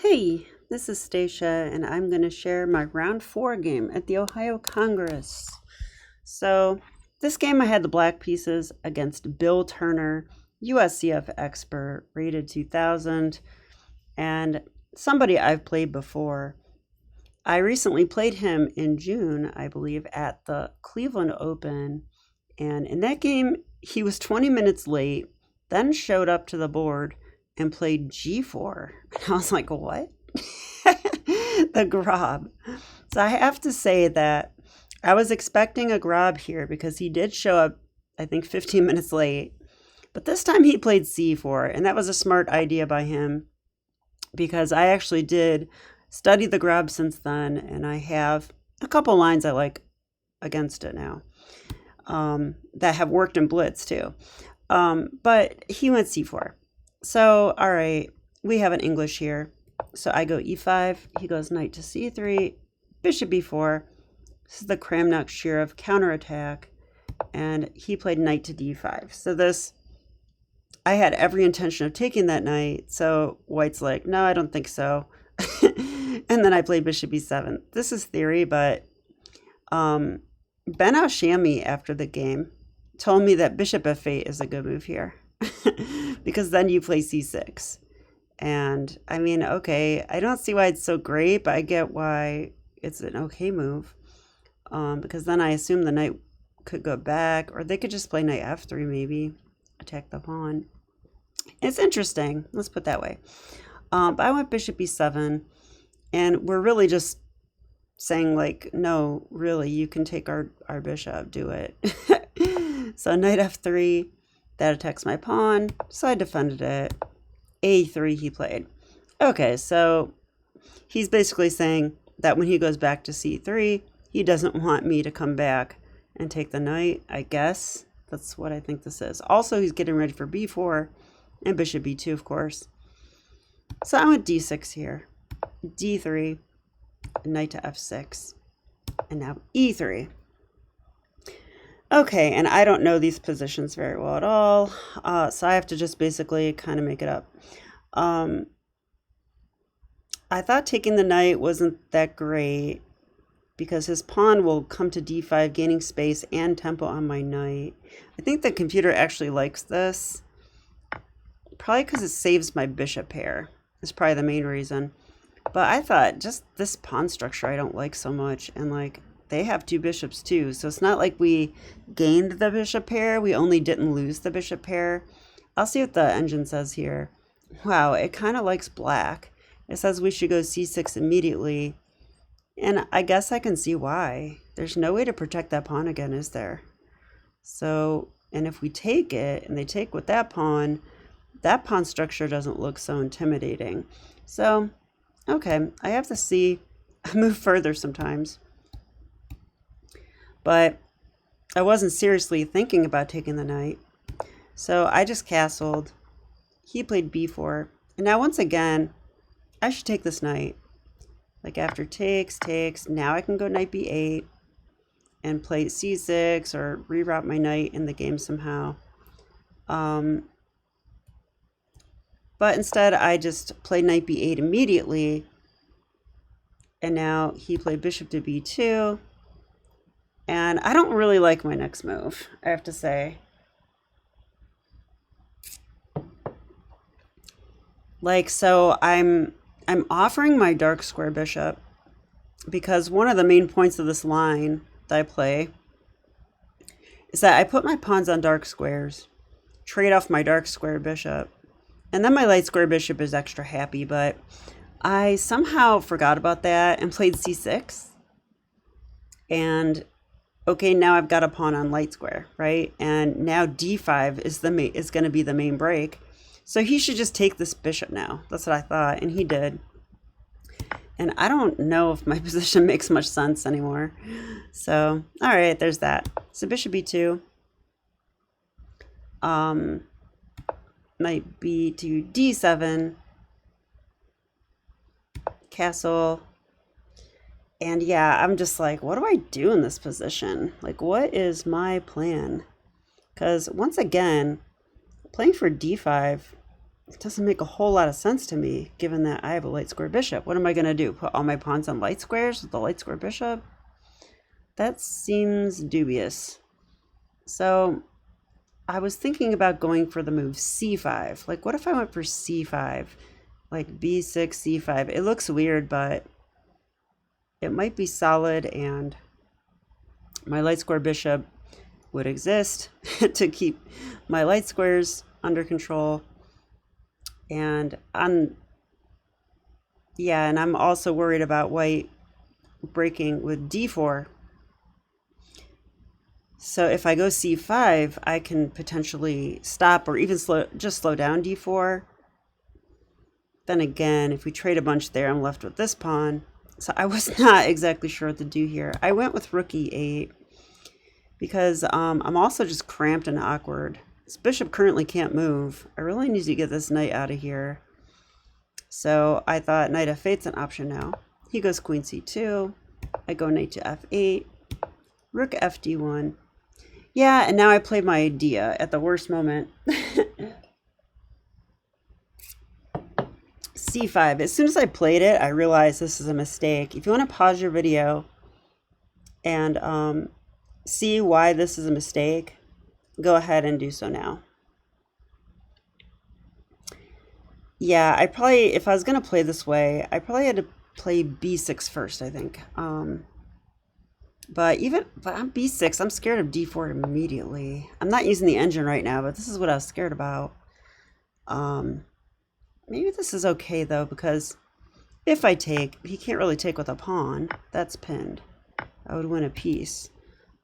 Hey, this is Stacia, and I'm going to share my round four game at the Ohio Congress. So, this game I had the black pieces against Bill Turner, USCF expert, rated 2000, and somebody I've played before. I recently played him in June, I believe, at the Cleveland Open, and in that game, he was 20 minutes late, then showed up to the board and played G4. And I was like, what? The Grob. So I have to say that I was expecting a Grob here because he did show up, I think, 15 minutes late. But this time he played C4, and that was a smart idea by him because I actually did study the Grob since then, and I have a couple lines I like against it now that have worked in Blitz too. But he went C4. So, all right, we have an English here. So I go E5, he goes knight to C3, bishop B4. This is the Kramnik Shirov counterattack, and he played knight to D5. So this, I had every intention of taking that knight, so white's like, no, I don't think so. And then I played bishop E7. This is theory, but Ben Al-Shami after the game told me that bishop F8 is a good move here because then you play C6. And I mean, okay, I don't see why it's so great, but I get why it's an okay move. Because then I assume the knight could go back, or they could just play knight F3 maybe, attack the pawn. It's interesting, let's put it that way. But I went bishop E7, and we're really just saying like, no, really, you can take our bishop, do it. So knight F3, that attacks my pawn, so I defended it. A3 he played. Okay, so he's basically saying that when he goes back to C3, he doesn't want me to come back and take the knight, I guess. That's what I think this is. Also, he's getting ready for B4 and bishop B2, of course. So I went D6 here. D3, knight to F6, and now E3. Okay, and I don't know these positions very well at all, so I have to just basically kind of make it up. I thought taking the knight wasn't that great because his pawn will come to D5, gaining space and tempo on my knight. I think the computer actually likes this, probably because it saves my bishop pair. That's probably the main reason. But I thought just this pawn structure I don't like so much, and like they have two bishops too, so it's not like we gained the bishop pair, we only didn't lose the bishop pair. I'll see what the engine says here. Wow, it kind of likes black. It says we should go C6 immediately, and I guess I can see why. There's no way to protect that pawn again, is there? So, and if we take it, and they take with that pawn structure doesn't look so intimidating. So, okay, I have to see. I move further sometimes. But I wasn't seriously thinking about taking the knight. So I just castled. He played B4. And now once again, I should take this knight. Like after takes, now I can go knight B8 and play C6 or reroute my knight in the game somehow. But instead I just played knight B8 immediately. And now he played bishop to B2. And I don't really like my next move, I have to say. Like, so I'm offering my dark square bishop because one of the main points of this line that I play is that I put my pawns on dark squares, trade off my dark square bishop, and then my light square bishop is extra happy, but I somehow forgot about that and played C6. And okay, now I've got a pawn on light square, right? And now D5 is going to be the main break. So he should just take this bishop now. That's what I thought, and he did. And I don't know if my position makes much sense anymore. So, all right, there's that. So bishop B2. Might be to D7. Castle. And yeah, I'm just like, what do I do in this position? Like, what is my plan? Because once again, playing for D5 it doesn't make a whole lot of sense to me, given that I have a light square bishop. What am I going to do? Put all my pawns on light squares with the light square bishop? That seems dubious. So I was thinking about going for the move c5. Like, what if I went for c5? Like b6, c5. It looks weird, but it might be solid, and my light square bishop would exist to keep my light squares under control. And I'm also worried about white breaking with d4. So if I go c5, I can potentially stop or even slow down d4. Then again, if we trade a bunch there, I'm left with this pawn. So I was not exactly sure what to do here. I went with rook e8 because I'm also just cramped and awkward. This bishop currently can't move. I really need to get this knight out of here. So I thought knight f8's an option now. He goes queen c2. I go knight to f8. Rook fd1. Yeah, and now I played my idea at the worst moment. c5. As soon as I played it, I realized this is a mistake. If you want to pause your video and see why this is a mistake, go ahead and do so now. Yeah, if I was going to play this way, I probably had to play b6 first, I think. But on b6, I'm scared of d4 immediately. I'm not using the engine right now, but this is what I was scared about. Maybe this is okay, though, because if I take, he can't really take with a pawn. That's pinned. I would win a piece.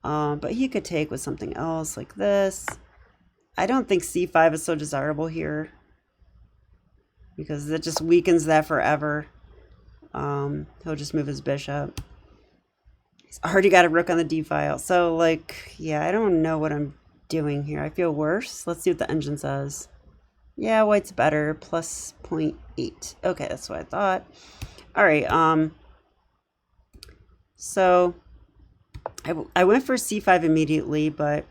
But he could take with something else like this. I don't think c5 is so desirable here because it just weakens that forever. He'll just move his bishop. He's already got a rook on the d file. So, like, yeah, I don't know what I'm doing here. I feel worse. Let's see what the engine says. Yeah, white's better, plus 0.8. Okay, that's what I thought. All right, so I went for c5 immediately, but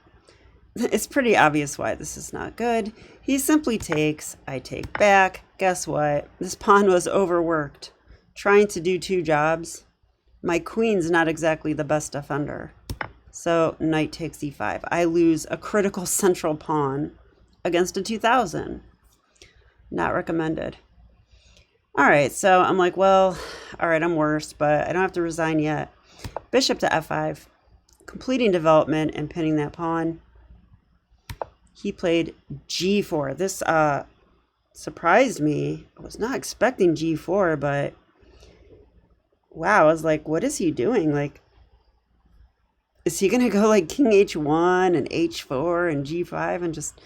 it's pretty obvious why this is not good. He simply takes, I take back. Guess what? This pawn was overworked, trying to do two jobs. My queen's not exactly the best defender. So knight takes e5. I lose a critical central pawn against a 2000. Not recommended. All right, so I'm like, well, all right, I'm worse, but I don't have to resign yet. Bishop to f5, completing development and pinning that pawn. He played g4. This surprised me. I was not expecting g4, but wow, I was like, what is he doing? Like, is he gonna go like king h1 and h4 and g5 and just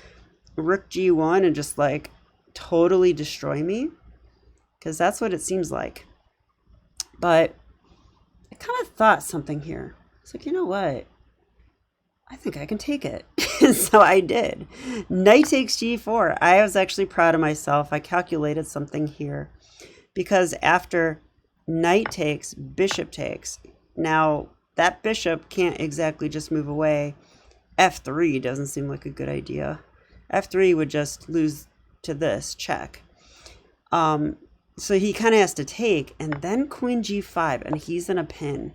rook g1 and just like totally destroy me? Because that's what it seems like. But I kind of thought something here. It's like, you know what? I think I can take it. So I did. Knight takes g4. I was actually proud of myself. I calculated something here. Because after knight takes, bishop takes. Now, that bishop can't exactly just move away. f3 doesn't seem like a good idea. f3 would just lose to this, check. So he kind of has to take, and then queen g5, and he's in a pin.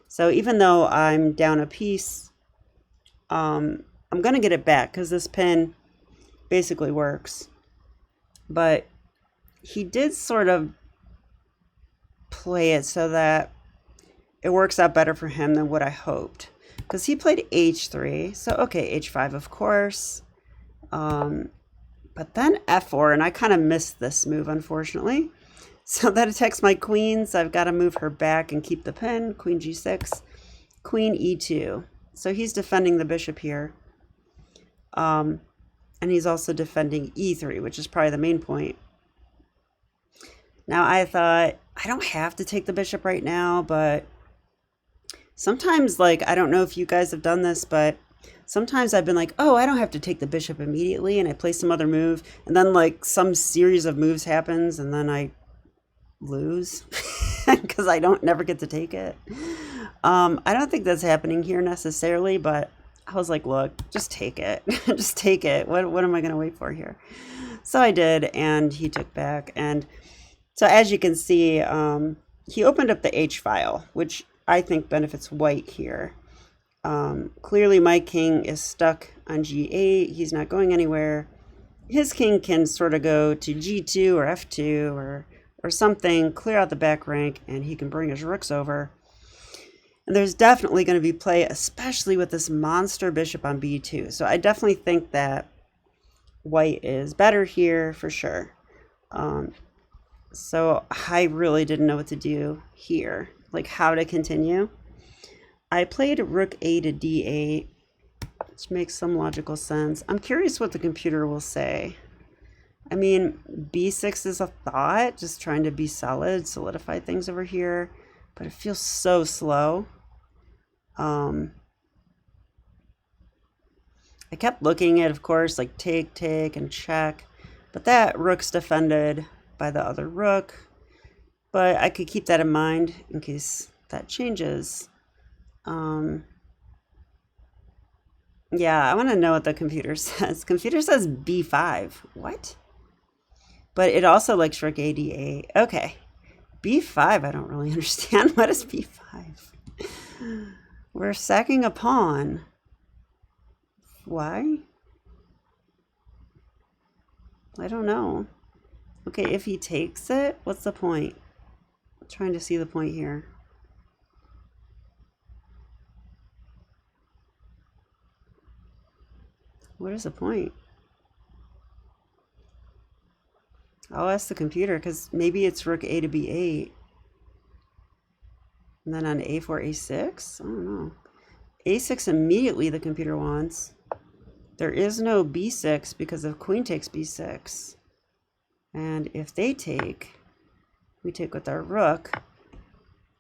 So even though I'm down a piece, I'm going to get it back because this pin basically works. But he did sort of play it so that it works out better for him than what I hoped. Because he played h3, so okay, h5 of course. But then f4, and I kind of missed this move, unfortunately. So that attacks my queens. I've got to move her back and keep the pin. Queen g6, queen e2. So he's defending the bishop here. And he's also defending e3, which is probably the main point. Now I thought, I don't have to take the bishop right now, but sometimes, like, I don't know if you guys have done this, but sometimes I've been like, oh, I don't have to take the bishop immediately, and I play some other move, and then like some series of moves happens, and then I lose because I never get to take it. I don't think that's happening here necessarily, but I was like, look, just take it. Just take it. What am I going to wait for here? So I did, and he took back. And so as you can see, he opened up the H file, which I think benefits white here. Clearly my king is stuck on G8. He's not going anywhere. His king can sort of go to G2 or F2 or something, clear out the back rank, and he can bring his rooks over. And there's definitely going to be play, especially with this monster bishop on B2. So I definitely think that white is better here for sure. So I really didn't know what to do here, like how to continue. I played rook A to D8, which makes some logical sense. I'm curious what the computer will say. I mean, B6 is a thought, just trying to be solid, solidify things over here, but it feels so slow. I kept looking at, of course, like take, and check, but that rook's defended by the other rook, but I could keep that in mind in case that changes. Yeah, I want to know what the computer says. Computer says B5. What? But it also likes rook A D8. Okay. B5, I don't really understand. What is B5? We're sacking a pawn. Why? I don't know. Okay, if he takes it, what's the point? I'm trying to see the point here. What is the point? I'll ask the computer, because maybe it's rook A to B8. And then on A4, A6? I don't know. A6 immediately the computer wants. There is no B6 because if queen takes B6. And if they take, we take with our rook.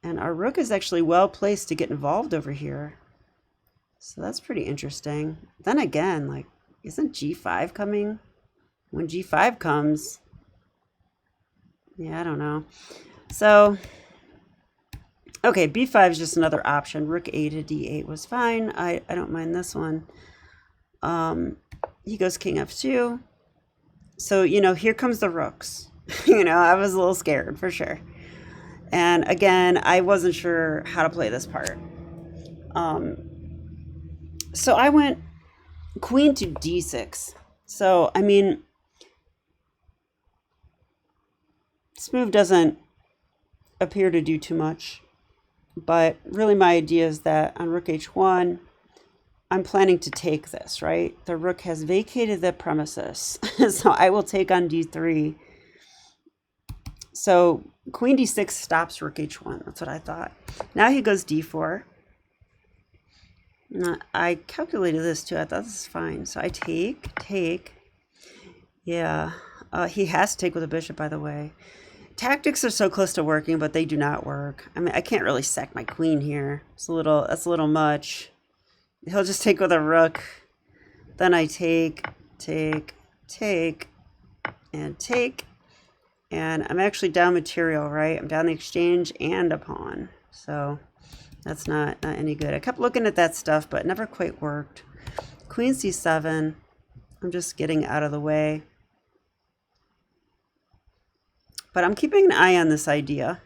And our rook is actually well placed to get involved over here. So that's pretty interesting. Then again, like, isn't G5 coming? When G5 comes, yeah, I don't know. So, okay, B5 is just another option. Rook A to D8 was fine. I don't mind this one. He goes king F2. So, you know, here comes the rooks. You know, I was a little scared for sure. And again, I wasn't sure how to play this part. So I went queen to D6. So, I mean, this move doesn't appear to do too much. But really my idea is that on rook H1, I'm planning to take this, right? The rook has vacated the premises. So I will take on D3. So queen D6 stops rook H1. That's what I thought. Now he goes D4. I calculated this too. I thought this is fine. So I take. Yeah. He has to take with a bishop, by the way. Tactics are so close to working, but they do not work. I mean, I can't really sack my queen here. That's a little much. He'll just take with a rook. Then I take, and take. And I'm actually down material, right? I'm down the exchange and a pawn. So that's not any good. I kept looking at that stuff, but it never quite worked. Queen C7. I'm just getting out of the way. But I'm keeping an eye on this idea.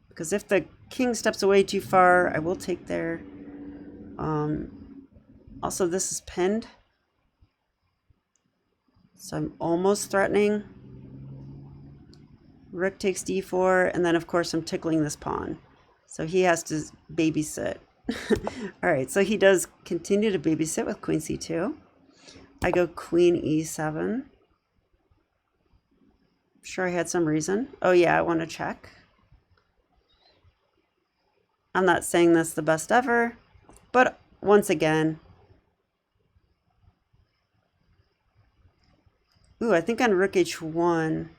Because if the king steps away too far, I will take there. Also, this is pinned. So I'm almost threatening. Rook takes D4, and then of course I'm tickling this pawn. So he has to babysit. All right, so he does continue to babysit with queen C2. I go queen E7. Sure, I had some reason. Oh yeah, I want to check. I'm not saying that's the best ever, but once again, ooh, I think on rook H1,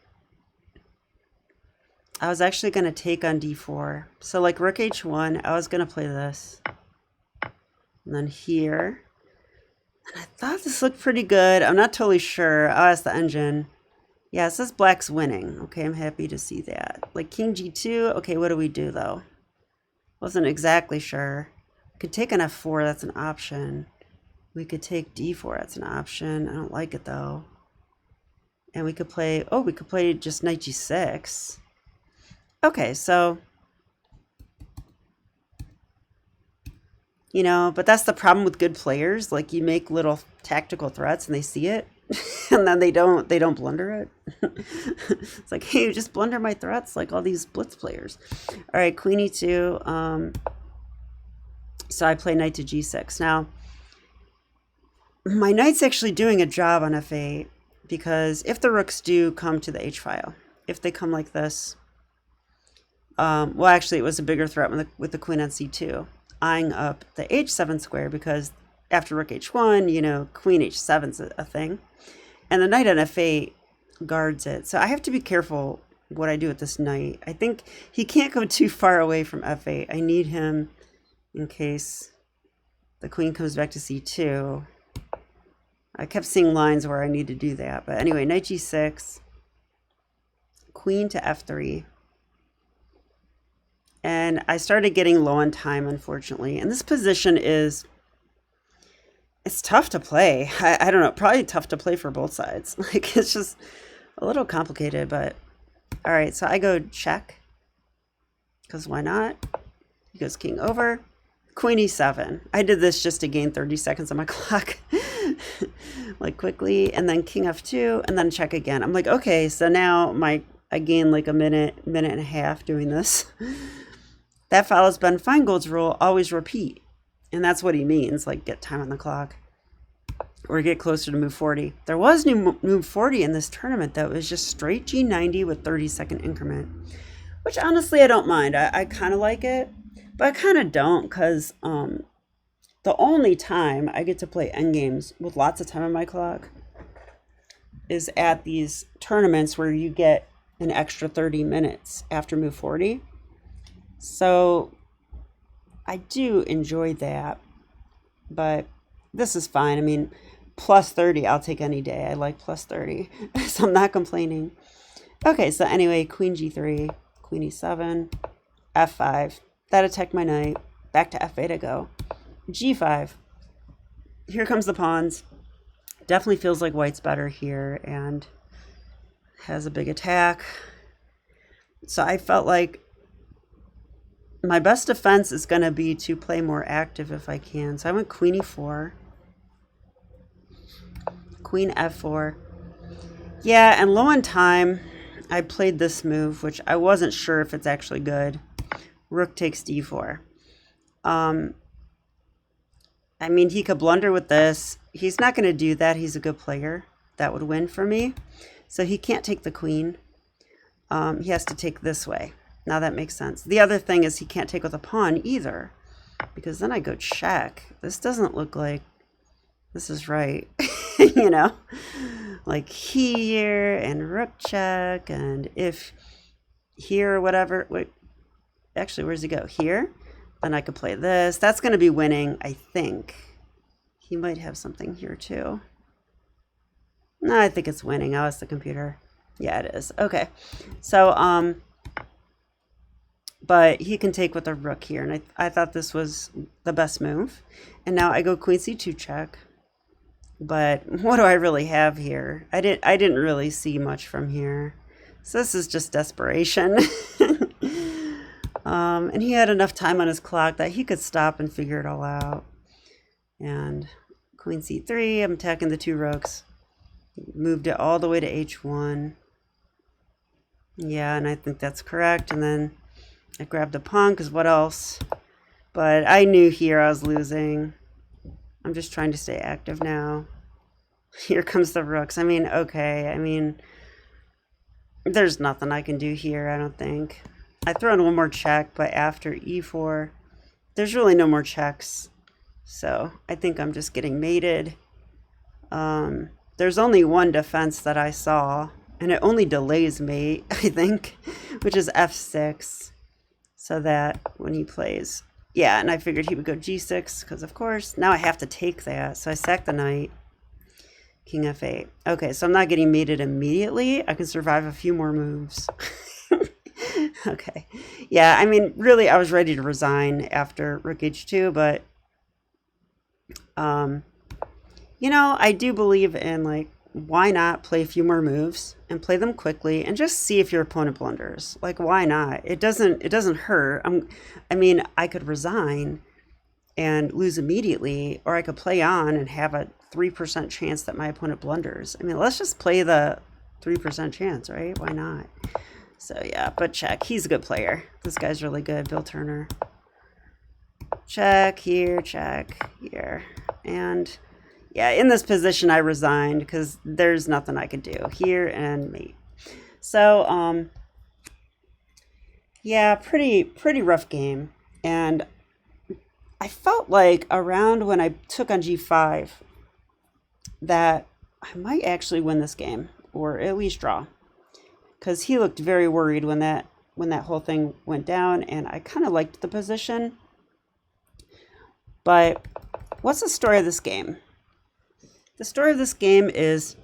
I was actually going to take on D4. So like rook H1, I was going to play this. And then here. And I thought this looked pretty good. I'm not totally sure. I'll ask the engine. Yeah, it says black's winning. Okay, I'm happy to see that. Like king G2. Okay, what do we do though? Wasn't exactly sure. Could take an F4. That's an option. We could take D4. That's an option. I don't like it though. And we could play, oh, we could play just knight g6. Okay, so, you know, but that's the problem with good players. Like, you make little tactical threats and they see it, and then they don't blunder it. It's like, hey, just blunder my threats like all these blitz players. All right, queen e2. So I play knight to g6. Now, my knight's actually doing a job on f8, because if the rooks do come to the h file, if they come like this, well, actually, it was a bigger threat with the queen on c2, eyeing up the h7 square, because after rook h1, you know, queen h7's a thing, and the knight on f8 guards it. So I have to be careful what I do with this knight. I think he can't go too far away from f8. I need him in case the queen comes back to c2. I kept seeing lines where I need to do that. But anyway, knight g6, queen to f3. And I started getting low on time, unfortunately. And this position is, it's tough to play. I don't know, probably tough to play for both sides. Like, it's just a little complicated, but all right. So I go check, because why not? He goes king over, queen e7. I did this just to gain 30 seconds on my clock. Like, quickly, and then king f2, and then check again. I'm like, okay, so now I gain like a minute and a half doing this. That follows Ben Feingold's rule, always repeat. And that's what he means, like, get time on the clock or get closer to move 40. There was move 40 in this tournament, though. It was just straight G90 with 30-second increment, which honestly I don't mind. I kind of like it, but I kind of don't, because the only time I get to play endgames with lots of time on my clock is at these tournaments where you get an extra 30 minutes after move 40. So I do enjoy that, but this is fine. I mean, plus 30, I'll take any day. I like plus 30, so I'm not complaining. Okay, so anyway, queen g3, queen e7, f5. That attacked my knight. Back to f8 I go. g5. Here comes the pawns. Definitely feels like white's better here and has a big attack. So I felt like my best defense is going to be to play more active if I can. So I went queen e4, queen f4. Yeah, and low on time, I played this move, which I wasn't sure if it's actually good. Rook takes d4. I mean, he could blunder with this. He's not going to do that. He's a good player. That would win for me. So he can't take the queen. He has to take this way. Now that makes sense. The other thing is he can't take with a pawn either, because then I go check. This doesn't look like this is right. You know, like here and rook check, and if here or whatever. Wait, actually, where does he go? Here? Then I could play this. That's going to be winning, I think. He might have something here too. No, I think it's winning. Oh, it's the computer. Yeah, it is. Okay. So, but he can take with a rook here, and I thought this was the best move. And now I go queen c2 check. But what do I really have here? I didn't really see much from here. So this is just desperation. And he had enough time on his clock that he could stop and figure it all out. And queen c3, I'm attacking the two rooks. Moved it all the way to h1. Yeah, and I think that's correct. And then I grabbed a pawn, because what else? But I knew here I was losing. I'm just trying to stay active now. Here comes the rooks. I mean, okay. I mean, there's nothing I can do here, I don't think. I throw in one more check, but after e4, there's really no more checks. So I think I'm just getting mated. There's only one defense that I saw, and it only delays mate, I think, which is f6. So that when he plays, yeah, and I figured he would go g6, because of course, now I have to take that. So I sack the knight, king f8. Okay, so I'm not getting mated immediately. I can survive a few more moves. Okay. Yeah, I mean, really, I was ready to resign after rook h2, but, you know, I do believe in, like, why not play a few more moves and play them quickly and just see if your opponent blunders? Like, why not? It doesn't hurt. I mean, I could resign and lose immediately, or I could play on and have a 3% chance that my opponent blunders. I mean, let's just play the 3% chance, right? Why not? So yeah, but check. He's a good player. This guy's really good, Bill Turner. Check here, and yeah, in this position I resigned because there's nothing I could do here and mate. So yeah, pretty rough game. And I felt like around when I took on g5 that I might actually win this game, or at least draw, because he looked very worried when that whole thing went down, and I kind of liked the position. But what's the story of this game? The story of this game is,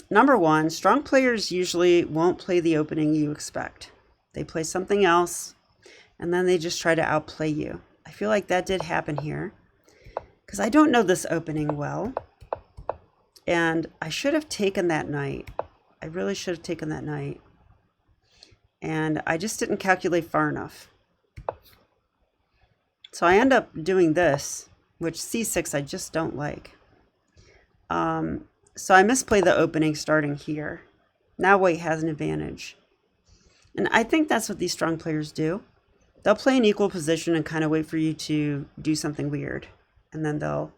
number one, strong players usually won't play the opening you expect. They play something else, and then they just try to outplay you. I feel like that did happen here, because I don't know this opening well, and I should have taken that knight. I really should have taken that knight, and I just didn't calculate far enough. So I end up doing this, which c6 I just don't like. So I misplay the opening starting here. Now white has an advantage. And I think that's what these strong players do. They'll play an equal position and kind of wait for you to do something weird. And then they'll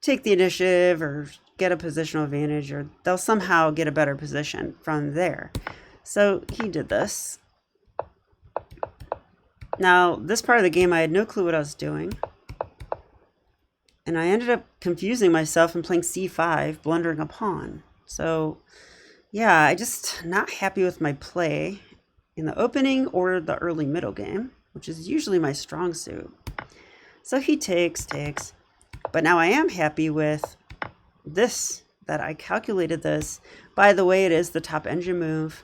take the initiative or get a positional advantage, or they'll somehow get a better position from there. So he did this. Now, this part of the game, I had no clue what I was doing. And I ended up confusing myself and playing c5, blundering a pawn. So, yeah, I just not happy with my play in the opening or the early middle game, which is usually my strong suit. So he takes. But now I am happy with this, that I calculated this. By the way, it is the top engine move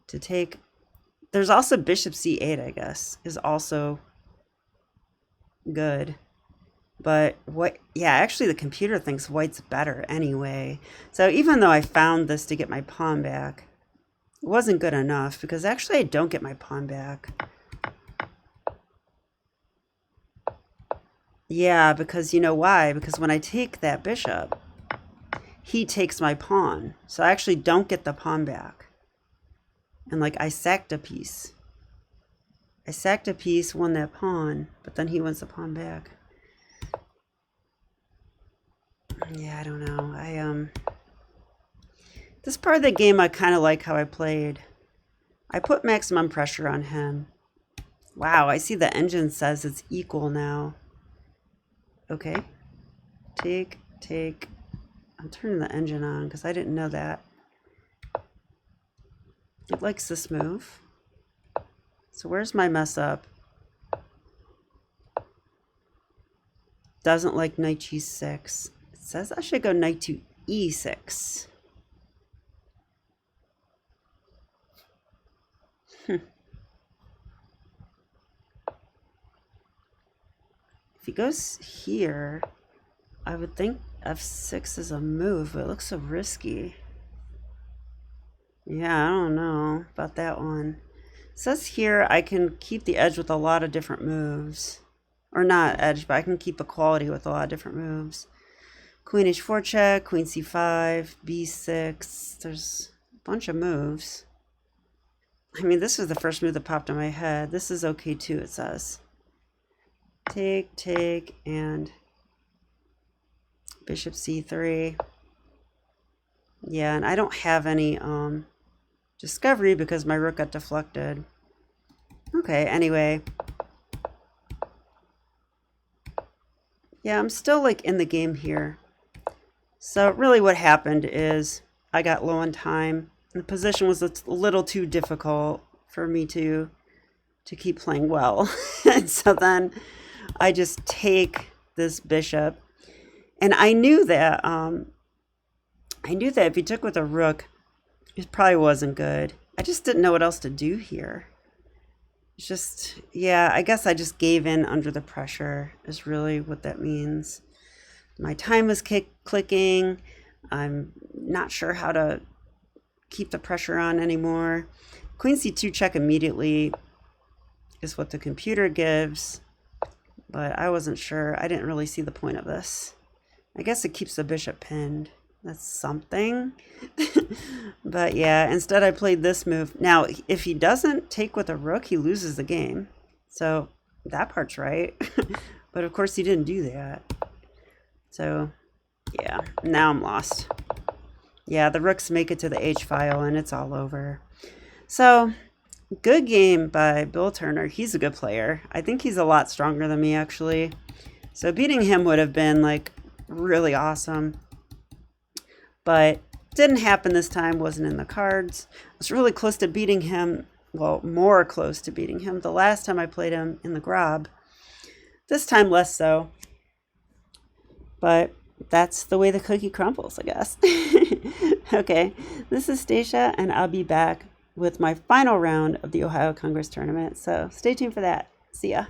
to take. There's also bishop c8, I guess, is also good. But actually the computer thinks white's better anyway. So even though I found this to get my pawn back, it wasn't good enough, because actually I don't get my pawn back. Yeah, because you know why? Because when I take that bishop, he takes my pawn. So I actually don't get the pawn back. And like, I sacked a piece. Won that pawn, but then he wins the pawn back. Yeah, I don't know. This part of the game, I kind of like how I played. I put maximum pressure on him. Wow, I see the engine says it's equal now. Okay. Take. I'm turning the engine on because I didn't know that. It likes this move. So where's my mess up? Doesn't like knight g6. It says I should go knight to e6. If he goes here, I would think f6 is a move, but it looks so risky. Yeah, I don't know about that one. It says here I can keep the edge with a lot of different moves. Or not edge, but I can keep equality with a lot of different moves. Queen h4 check, queen c5, b6. There's a bunch of moves. I mean, this is the first move that popped in my head. This is okay too, it says. Take, and bishop c3. Yeah, and I don't have any discovery because my rook got deflected. Okay, anyway. Yeah, I'm still like in the game here. So really what happened is I got low on time. The position was a little too difficult for me to keep playing well. And so then I just take this bishop. And I knew that if he took with a rook, it probably wasn't good. I just didn't know what else to do here. It's just, yeah, I guess I just gave in under the pressure is really what that means. My time was clicking. I'm not sure how to keep the pressure on anymore. Queen c2 check immediately is what the computer gives, but I wasn't sure. I didn't really see the point of this. I guess it keeps the bishop pinned. That's something. But yeah, instead I played this move. Now, if he doesn't take with a rook, he loses the game. So that part's right. But of course he didn't do that. So yeah, now I'm lost. Yeah, the rooks make it to the H file and it's all over. So good game by Bill Turner. He's a good player. I think he's a lot stronger than me, actually. So beating him would have been like really awesome. But didn't happen this time, wasn't in the cards. I was really close to beating him. Well, more close to beating him the last time I played him in the Grob. This time less so. But that's the way the cookie crumbles, I guess. Okay, this is Stacia, and I'll be back with my final round of the Ohio Congress tournament. So stay tuned for that. See ya.